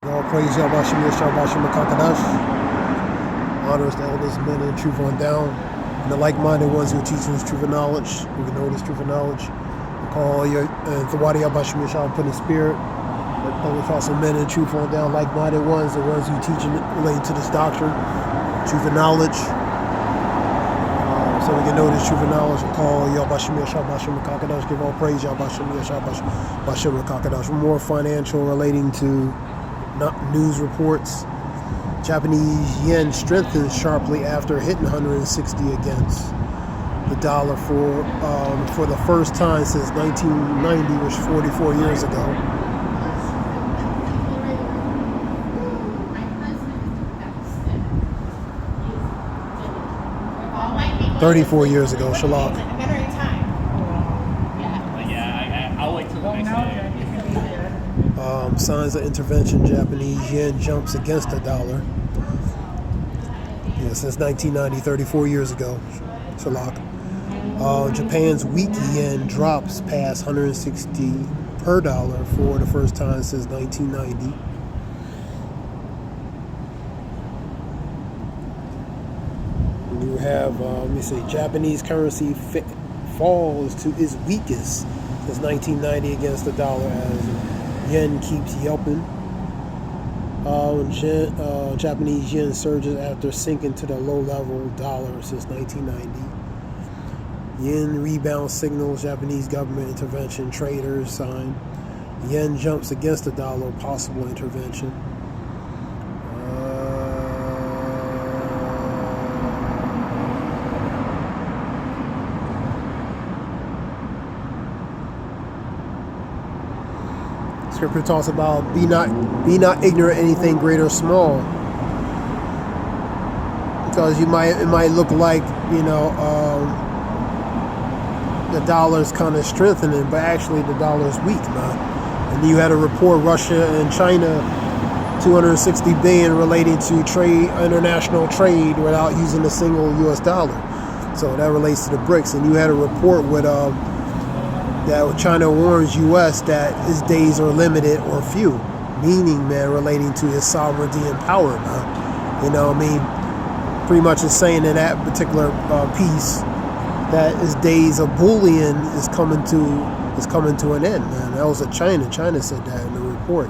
All praise Yahweh Shem Yahweh Kakadash. Honors the elders, men, and truth on down. And the like-minded ones who teach us truth and knowledge. We can know this truth and knowledge. We call your Thawadi Yahweh Shem Yahweh put in spirit. But we also men and truth on down, like-minded ones, the ones who teach related to this doctrine, truth and knowledge. So we can know this truth and knowledge and call Yahweh Shem Yahweh Kakadash. Give all praise Yahweh Shem Yahweh Kakadash. More financial relating to news reports. Japanese yen strengthened sharply after hitting 160 against the dollar for the first time since 1990, which 44 years ago. $34 years ago, Shalak. I'll wait till the next day. Signs of intervention. Japanese yen jumps against the dollar. Since 1990, 34 years ago, Shalak. Japan's weak yen drops past 160 per dollar for the first time since 1990. You have, Japanese currency falls to its weakest since 1990 against the dollar as yen keeps yelping. Japanese yen surges after sinking to the low-level dollar since 1990. Yen rebound signals Japanese government intervention. Traders sign. Yen jumps against the dollar. Possible intervention. Scripture talks about be not ignorant of anything great or small, because it might look like the dollar's kind of strengthening, but actually the dollar's weak, man. And you had a report Russia and China 260 billion relating to international trade without using a single U.S. dollar. So that relates to the BRICS. And you had a report with that China warns U.S. that his days are limited or few, meaning, man, relating to his sovereignty and power, man. Pretty much is saying in that particular piece that his days of bullying is coming to an end, man. That was China. China said that in the report.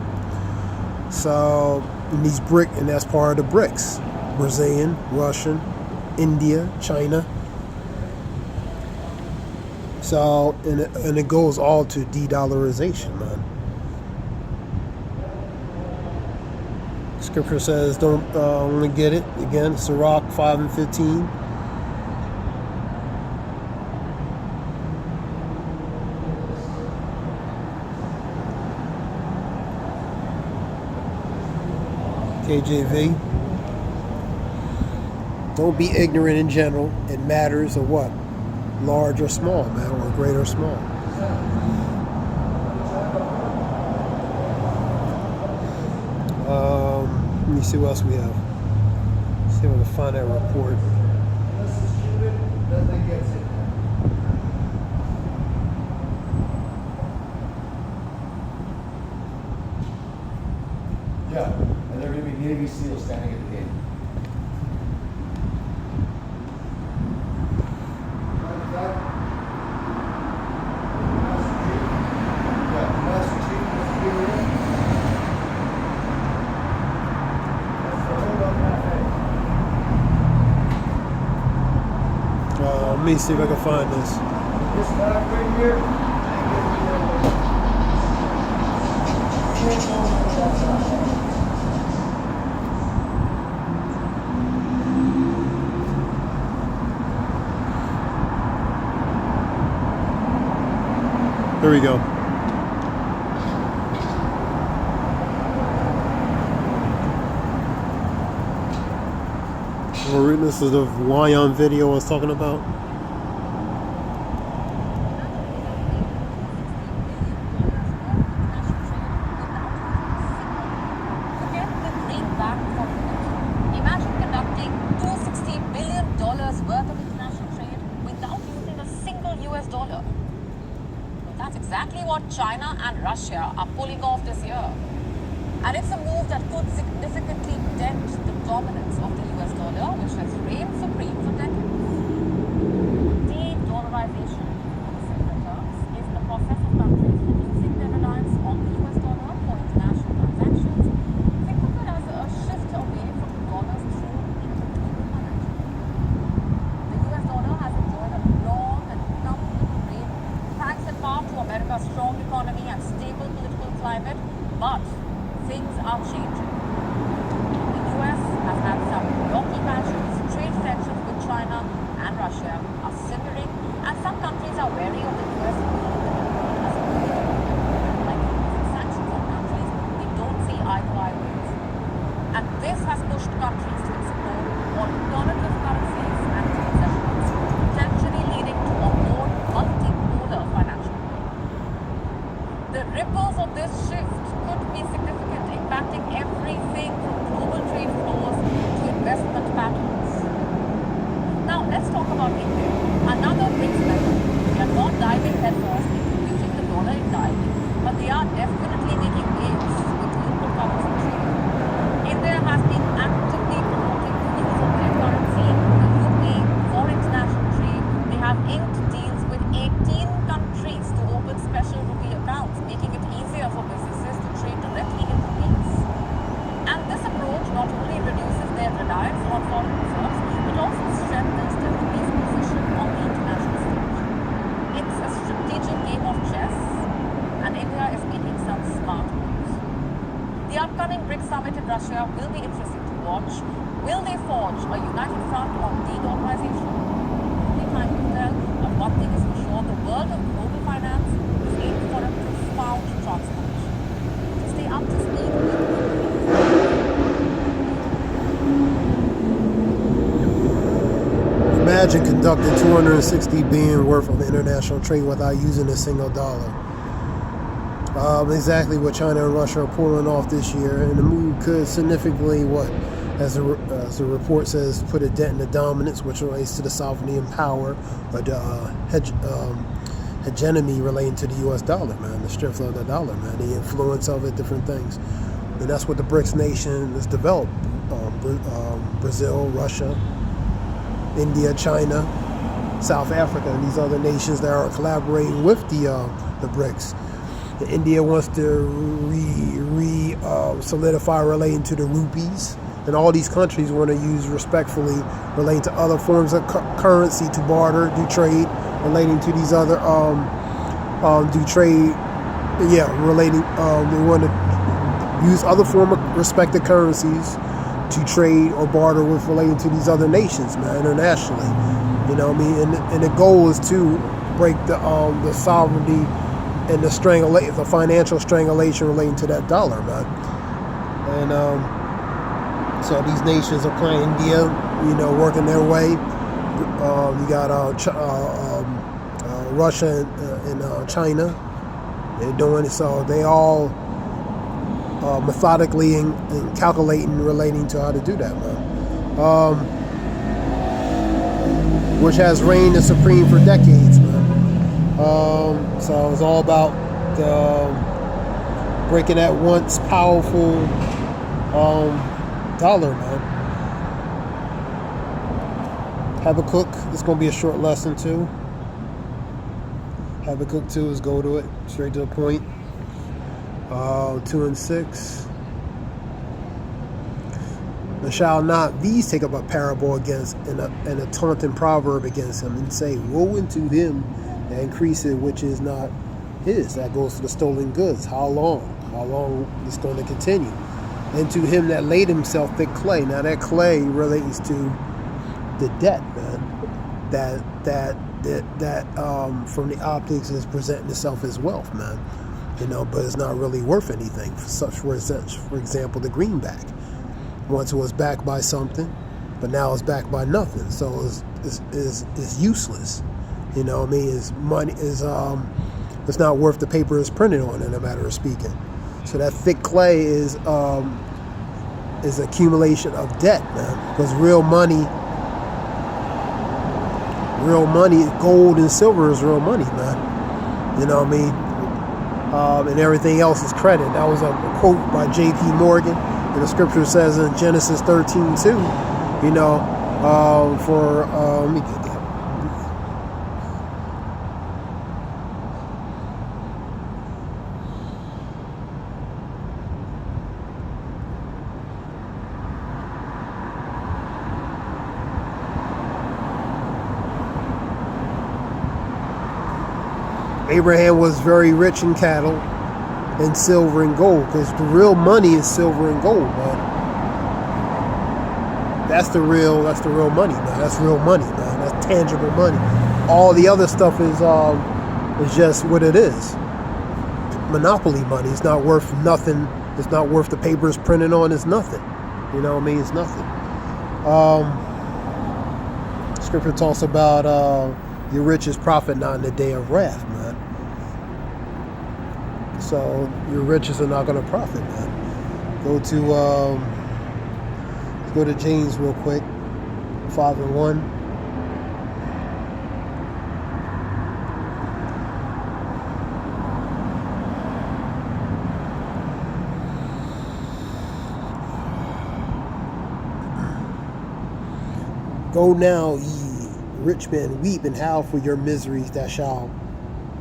So, and that's part of the BRICS: Brazilian, Russian, India, China. So, and it goes all to de-dollarization, man. Scripture says, don't only get it. Again, Sirach 5:15. KJV. Don't be ignorant in general. It matters of what? Large or small, man, or great or small. Let me see what else we have. See if I can find that report. Yeah, and there are going to be Navy SEALs standing at the gate. Let me see if I can find this. This back right here. There we go. This is the Wyon video I was talking about. Imagine conducting $260 billion worth of international trade without using a single US dollar. That's exactly what China and Russia are pulling off this year. And it's a move that could significantly dent the dominance of the US dollar, which has reigned supreme for decades. De-dollarization, in simple terms, is the process of countries reducing their reliance on the US dollar for international transactions. Think of it as a shift away from the dollar's role in the global financial market. The US dollar has enjoyed a long and comfortable reign, thanks in part to America's strong economy and stable political climate, but things are changing. The US has had some rocky patches, trade tensions with China and Russia are simmering, and some countries are wary of the US ruling the world as a whole, like imposing sanctions on countries we don't see eye to eye with. And this has pushed countries to explore alternative currencies and concessions, potentially leading to a more multipolar financial world. The ripples of this shift could be significant, impacting everything from global trade flows to investment patterns. Now, let's talk about India, another BRICS member. They are not diving headfirst into using the dollar entirely, but they are definitely making waves with local currency trade. India has been actively promoting the use of their currency, the rupee, for international trade. They have inked deals with 18 countries to open special rupee accounts, making it easier for businesses to trade directly in rupees. And this approach not only reduces their reliance on foreign reserves, but also strengthens the rupee's position on the international stage. It's a strategic game of chess, and India is making some smart moves. The upcoming BRICS summit in Russia will be interesting to watch. Will they forge a united front on de-dollarization? Only time will tell, but one thing is for sure, the world of global finance is aimed for a profound transformation. To stay up to speed with Imagine conducting $260 billion worth of international trade without using a single dollar. Exactly what China and Russia are pulling off this year, and the move could significantly, as the report says, put a dent in the dominance, which relates to the sovereignty and power, or the hegemony relating to the U.S. dollar, man, the strength of the dollar, man, the influence of it, different things. And that's what the BRICS nation has developed. Brazil, Russia, India, China, South Africa, and these other nations that are collaborating with the BRICS. India wants to solidify relating to the rupees, and all these countries want to use respectfully relating to other forms of currency to barter, do trade, relating to these other do trade, relating. They want to use other form of respected currencies to trade or barter with relating to these other nations, man, internationally. You know what I mean? And the goal is to break the sovereignty and the financial strangulation relating to that dollar, man. And so these nations are playing India, working their way. You got Russia and China. They're doing it, so they all methodically and calculating relating to how to do that, man. Which has reigned as supreme for decades, man. So it's all about breaking that once powerful dollar, man. Habakkuk, it's going to be a short lesson too. Habakkuk 2 is go to it, straight to the point. 2 and 6. And shall not these take up a parable against and a taunting proverb against him, and say, woe unto him that increaseth which is not his, that goes to the stolen goods. How long it's going to continue? And to him that laid himself thick clay. Now that clay relates to the debt, man. That from the optics is presenting itself as wealth, man. But it's not really worth anything. For example, the greenback. Once it was backed by something, but now it's backed by nothing. So it's useless. It's money it's not worth the paper it's printed on, in a matter of speaking. So that thick clay is accumulation of debt, man. Because real money, gold and silver is real money, man. and everything else is credit. That was a quote by J.P. Morgan, and the scripture says in Genesis 13:2, you know, let me get that. Abraham was very rich in cattle and silver and gold, because the real money is silver and gold, man. That's the real money, man. That's real money, man. That's tangible money. All the other stuff is just what it is. Monopoly money. It's not worth nothing. It's not worth the paper it's printed on. It's nothing. You know what I mean? It's nothing. Scripture talks about your riches profit not in the day of wrath, man. So your riches are not going to profit, man. Let's go to James real quick, 5:1. Go now, ye rich men, weep and howl for your miseries that shall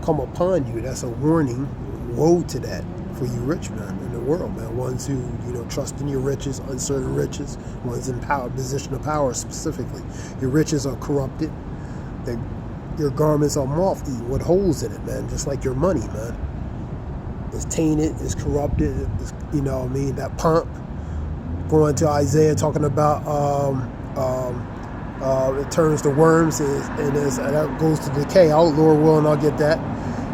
come upon you. That's a warning. Woe to that for you rich men in the world, man. Ones who, you know, trust in your riches, uncertain riches, ones in power, position of power specifically. Your riches are corrupted. Your garments are moth-eaten with holes in it, man. Just like your money, man. It's tainted, it's corrupted, it's, you know what I mean? That pomp. Going to Isaiah talking about it turns to worms and that goes to decay. Lord willing, I'll get that.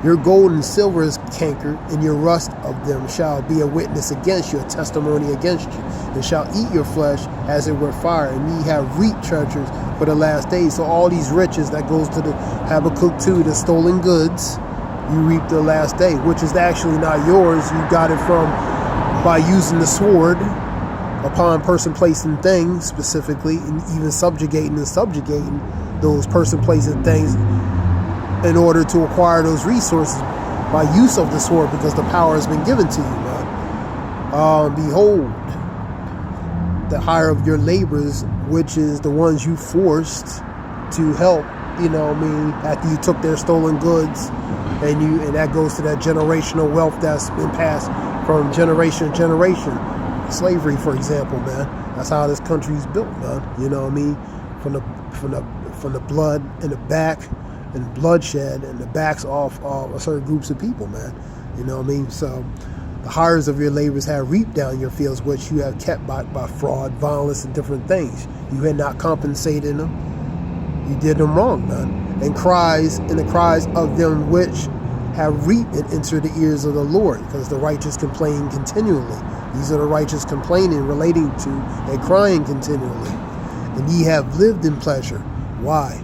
Your gold and silver is cankered, and your rust of them shall be a witness against you, a testimony against you, and shall eat your flesh as it were fire, and ye have reaped treasures for the last days. So all these riches, that goes to the Habakkuk 2, the stolen goods, you reap the last day, which is actually not yours. You got it from by using the sword upon person, place, and things specifically, and even subjugating those person, place, and things in order to acquire those resources by use of the sword, because the power has been given to you, man. Behold, the hire of your labors, which is the ones you forced to help, you know what I mean, after you took their stolen goods, and that goes to that generational wealth that's been passed from generation to generation. Slavery, for example, man. That's how this country's built, man. You know what I mean? From the blood in the back, and bloodshed and the backs off certain groups of people, man. You know what I mean? So the hires of your labors have reaped down your fields, which you have kept by fraud, violence, and different things. You had not compensated them. You did them wrong, man. And the cries of them which have reaped and entered the ears of the Lord, because the righteous complain continually. These are the righteous complaining, relating to, and crying continually. And ye have lived in pleasure. Why?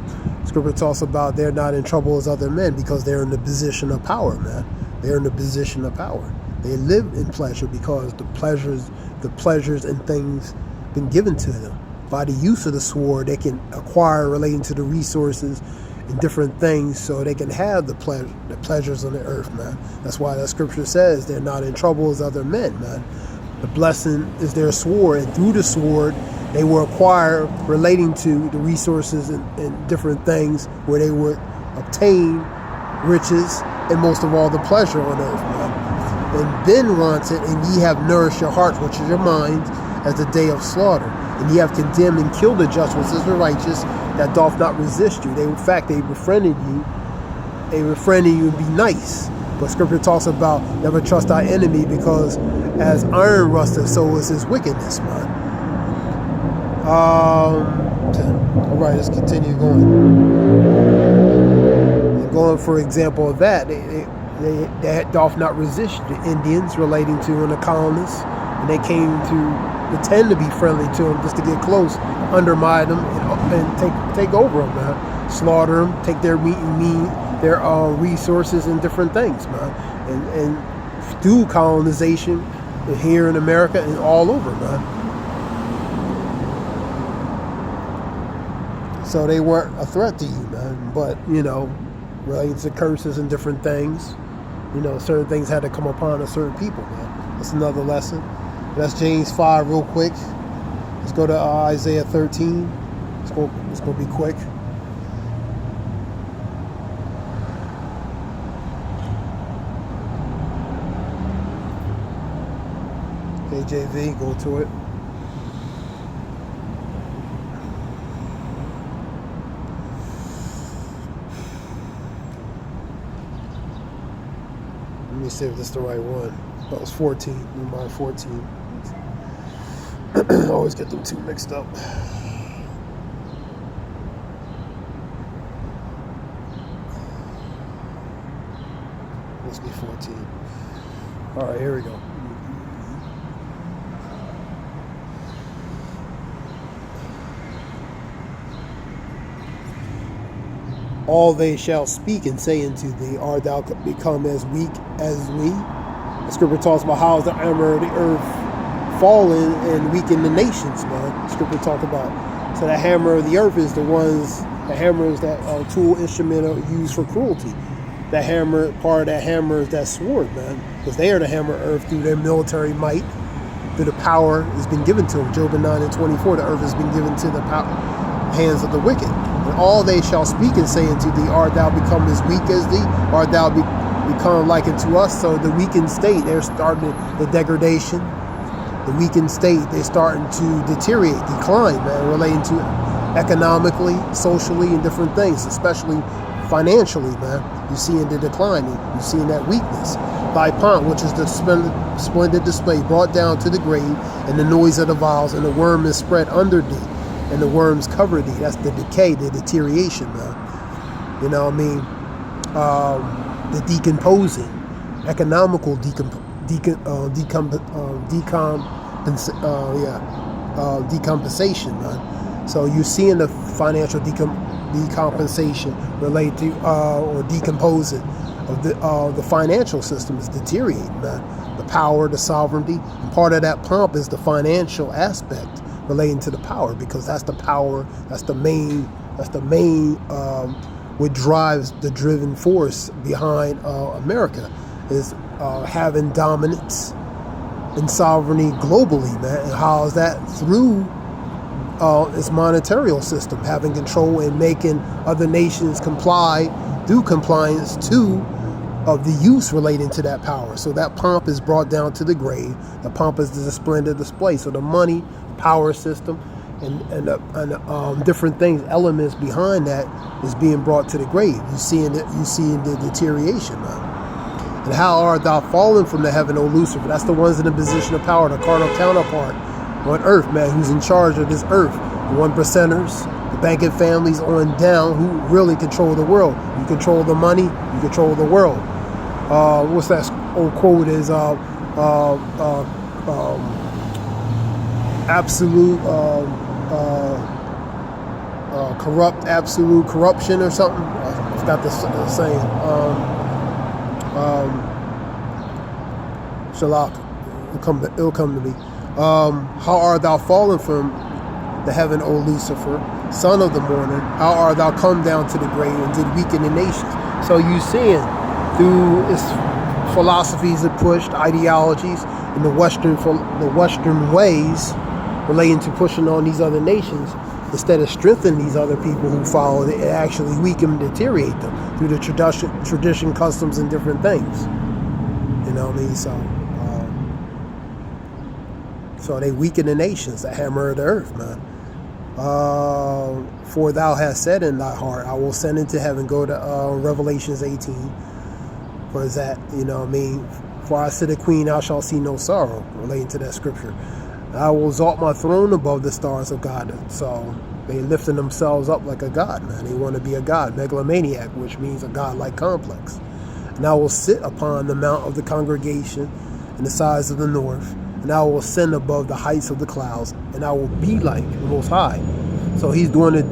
Scripture talks about they're not in trouble as other men, because they're in the position of power, man. They're in the position of power. They live in pleasure because the pleasures and things been given to them. By the use of the sword, they can acquire relating to the resources and different things, so they can have the pleasures on the earth, man. That's why that scripture says they're not in trouble as other men, man. The blessing is their sword, and through the sword, they will acquire relating to the resources and different things where they would obtain riches and most of all the pleasure on earth, man. And then wants it, and ye have nourished your hearts, which is your mind, as the day of slaughter. And ye have condemned and killed the just, which is the righteous, that doth not resist you. They befriended you. They befriended you and be nice. But scripture talks about never trust thy enemy, because as iron rusteth, so is his wickedness, man. All right, let's continue going. And going, for example, of that, they doth not resist the Indians relating to and the colonists, and they came to pretend to be friendly to them just to get close, undermine them, and take over them, man. Slaughter them, take their meat and their resources and different things, man. And through colonization here in America and all over, man. So they weren't a threat to you, man. But, you know, relating to curses and different things, certain things had to come upon a certain people, man. That's another lesson. That's James 5 real quick. Let's go to Isaiah 13. It's going to be quick. KJV, go to it. Let me see if this is the right one. That was 14. Never mind, 14. I always get them two mixed up. Must be 14. All right, here we go. All they shall speak and say unto thee, art thou become as weak as we? The scripture talks about how is the hammer of the earth fallen and weaken the nations, man. The scripture talk about. So the hammer of the earth is the hammers that are tool instrument used for cruelty. That hammer, part of that hammer is that sword, man. Because they are the hammer of earth through their military might, through the power has been given to them. Job 9:24, the earth has been given to the hands of the wicked. And all they shall speak and say unto thee, art thou become as weak as thee? Art thou become like unto us? So the weakened state, they're starting the degradation. The weakened state, they're starting to deteriorate, decline, man, relating to economically, socially, and different things, especially financially, man. You're seeing the decline. You're seeing that weakness. Thy pomp, which is the splendid display, brought down to the grave, and the noise of the vials, and the worm is spread under thee, and the worms cover thee. That's the decay, the deterioration, man. You know what I mean? The decomposing, economical decompensation, man. So you're seeing the financial decompensation related to or decomposing of the financial system is deteriorating, man. The power, the sovereignty, and part of that pomp is the financial aspect relating to the power, because that's the power, that's the main what drives the driven force behind America is having dominance and sovereignty globally, man. And how is that? Through its monetary system, having control and making other nations comply through compliance to of the use relating to that power. So that pomp is brought down to the grave. The pomp is the splendid display. So the money, power system, and different things, elements behind that is being brought to the grave. You seeing the deterioration, man. And how art thou fallen from the heaven, O Lucifer? That's the ones in the position of power, the carnal counterpart on earth, man, who's in charge of this earth. The 1%ers, the banking families on down, who really control the world. You control the money, you control the world. What's that old quote is absolute corrupt, absolute corruption or something. I forgot the saying. Shalak, it'll come to me. How art thou fallen from the heaven, O Lucifer, son of the morning? How art thou come down to the grave and did weaken the nations? So you seeing through its philosophies it pushed, ideologies, and the Western ways relating to pushing on these other nations, instead of strengthening these other people who follow it, it actually weaken and deteriorate them through the tradition, customs, and different things. You know what I mean? So they weaken the nations, the hammer of the earth, man. For thou hast said in thy heart, I will send into heaven. Go to Revelations 18. For is that, you know what I mean? For I said, a queen, thou shalt see no sorrow, relating to that scripture. I will exalt my throne above the stars of God. So they lifting themselves up like a god, man. They want to be a god, megalomaniac, which means a godlike complex. And I will sit upon the mount of the congregation in the sides of the north, and I will ascend above the heights of the clouds, and I will be like the Most High. So he's going to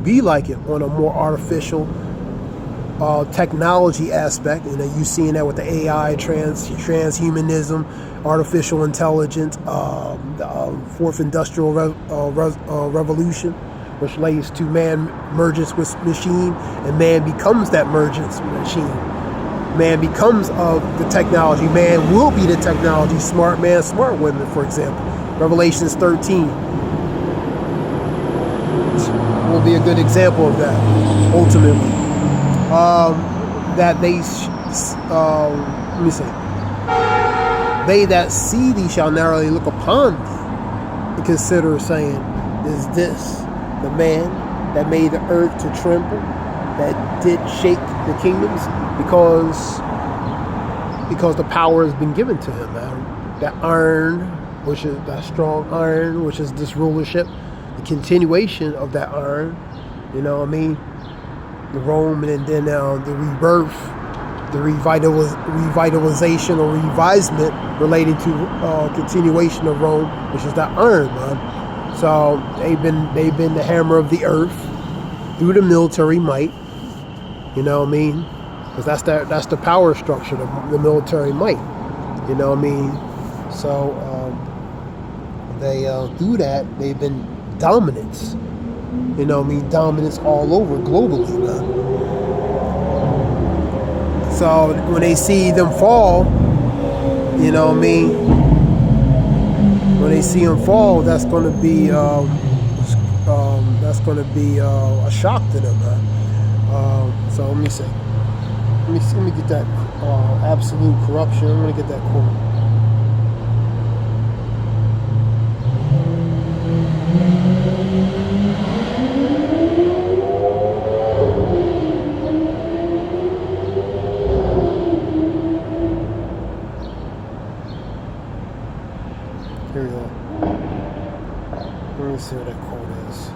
be like it on a more artificial technology aspect. You know, you seeing that with the AI, transhumanism, artificial intelligence, the fourth industrial revolution, which leads to man merges with machine, and man becomes that mergence machine. man becomes of the technology. Man will be the technology. Smart man, smart women, for example. Revelations 13 will be a good example of that, ultimately. That they, let me say, they that see thee shall narrowly look upon thee and consider, saying, is this the man that made the earth to tremble, that did shake the kingdoms? Because the power has been given to him, man. That iron, which is that strong iron, which is this rulership, the continuation of that iron, you know what I mean? The Rome, and then the rebirth, the revitalization or revisement relating to continuation of Rome, which is that iron, man. So they've been the hammer of the earth through the military might, you know what I mean? Because that's the power structure, the military might, you know what I mean? So they through that they've been dominance, you know what I mean? Dominance all over globally, man. So when they see them fall, you know what I mean? When they see them fall, that's going to be a shock to them, man. So let me see. Let me get that absolute corruption. I'm gonna get that quote. Here we go. Let me see what that quote is.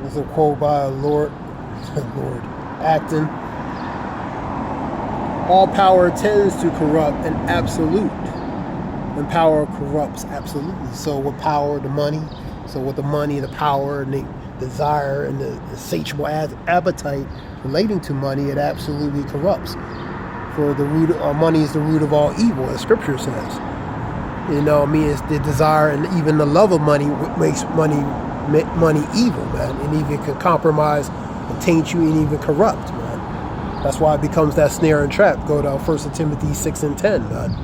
This is a quote by Lord Acton. All power tends to corrupt an absolute, and power corrupts absolutely. So with power, the money. So with the money, the power, and the desire, and the insatiable appetite relating to money, it absolutely corrupts. For the root of money is the root of all evil, as Scripture says. You know what I mean? It's the desire and even the love of money makes money evil, man, and even can compromise and taint you and even corrupt, man. That's why it becomes that snare and trap. Go to 1 Timothy 6 and 10, man.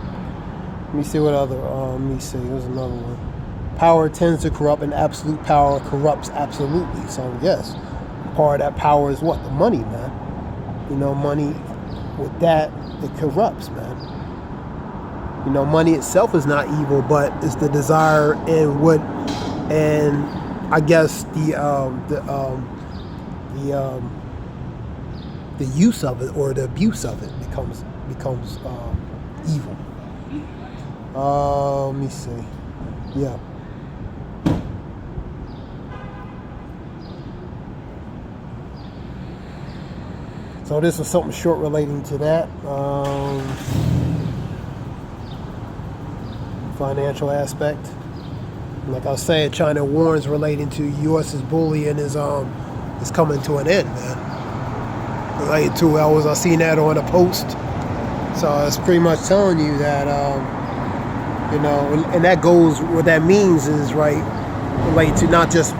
Let me see what other, let me see, here's another one. Power tends to corrupt, and absolute power corrupts absolutely. So yes, part of that power is what? The money, man. You know, money, with that, it corrupts, man. You know, money itself is not evil, but it's the desire and I guess the use of it or the abuse of it becomes evil. Let me see. Yeah. So this was something short relating to that. Financial aspect. Like I was saying, China warns relating to U.S.'s bullying is coming to an end, man. Related to I seen that on a post, so it's pretty much telling you that you know, and that goes. What that means is right, related to not just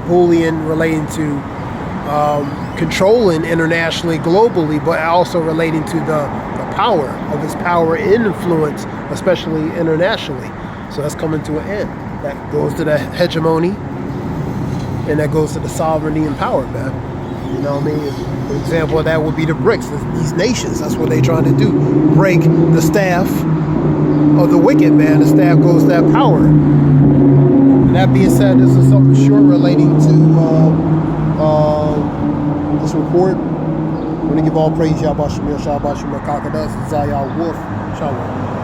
bullying, relating to controlling internationally, globally, but also relating to the power of his power and influence, especially internationally. So that's coming to an end. That goes to the hegemony, and that goes to the sovereignty and power, man. You know what I mean? An example of that would be the BRICS, these nations. That's what they're trying to do. Break the staff of the wicked, man. The staff goes to that power. And that being said, this is something short relating to this report. I'm going to give all praise, Yahweh Shemir, Shabbat Shemir, Kakadas, Zayah Wolf, Shalom.